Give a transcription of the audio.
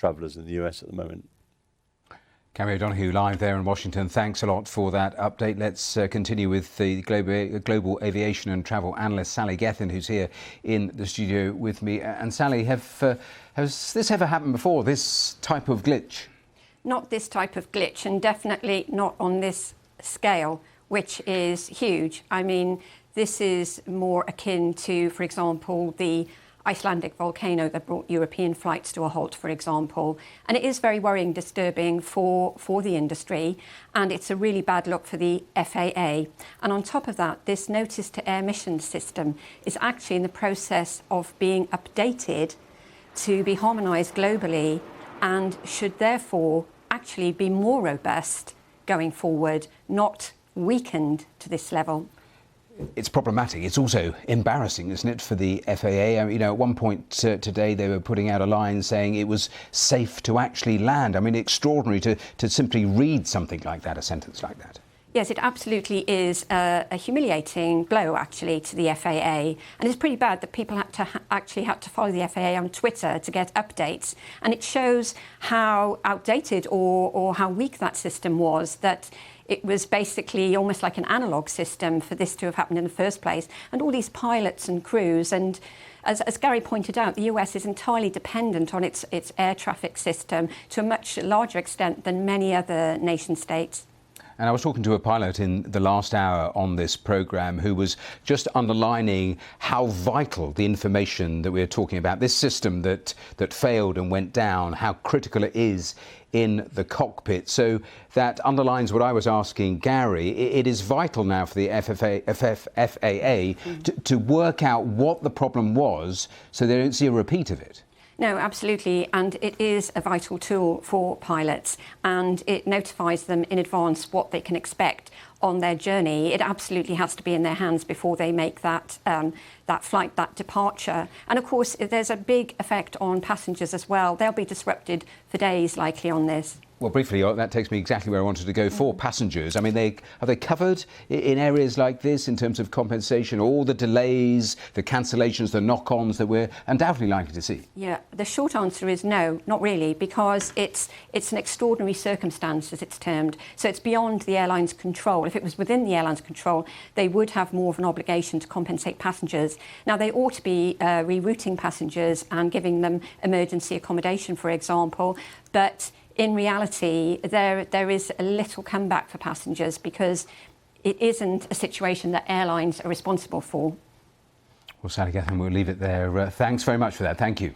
travellers in the US at the moment. Gary O'Donoghue live there in Washington. Thanks a lot for that update. Let's continue with the global aviation and travel analyst Sally Gethin, who's here in the studio with me. And Sally, has this ever happened before, this type of glitch? Not this type of glitch, and definitely not on this scale, which is huge. I mean, this is more akin to, for example, the Icelandic volcano that brought European flights to a halt, for example. And it is very worrying, disturbing for the industry, and it's a really bad look for the FAA. And on top of that, this notice to air mission system is actually in the process of being updated to be harmonised globally, and should therefore actually be more robust going forward, not weakened to this level. It's problematic. It's also embarrassing, isn't it, for the FAA? You know, at one point today they were putting out a line saying it was safe to actually land. I mean, extraordinary to simply read something like that, a sentence like that. Yes, it absolutely is a humiliating blow, actually, to the FAA. And it's pretty bad that people actually had to follow the FAA on Twitter to get updates. And it shows how outdated or how weak that system was, that it was basically almost like an analogue system for this to have happened in the first place. And all these pilots and crews, and as Gary pointed out, the US is entirely dependent on its air traffic system to a much larger extent than many other nation states. And I was talking to a pilot in the last hour on this programme who was just underlining how vital the information that we're talking about, this system that failed and went down, how critical it is in the cockpit. So that underlines what I was asking Gary. It is vital now for the FAA to work out what the problem was so they don't see a repeat of it. No, absolutely, and it is a vital tool for pilots, and it notifies them in advance what they can expect on their journey. It absolutely has to be in their hands before they make that flight, that departure. And of course, there's a big effect on passengers as well. They'll be disrupted for days likely on this. Well, briefly, that takes me exactly where I wanted to go for passengers. I mean, are they covered in areas like this in terms of compensation, all the delays, the cancellations, the knock-ons that we're undoubtedly likely to see? Yeah, the short answer is no, not really, because it's an extraordinary circumstance, as it's termed. So it's beyond the airline's control. If it was within the airline's control, they would have more of an obligation to compensate passengers. Now, they ought to be rerouting passengers and giving them emergency accommodation, for example, but in reality, there is a little comeback for passengers because it isn't a situation that airlines are responsible for. Well, Sally Gethin, we'll leave it there. Thanks very much for that. Thank you.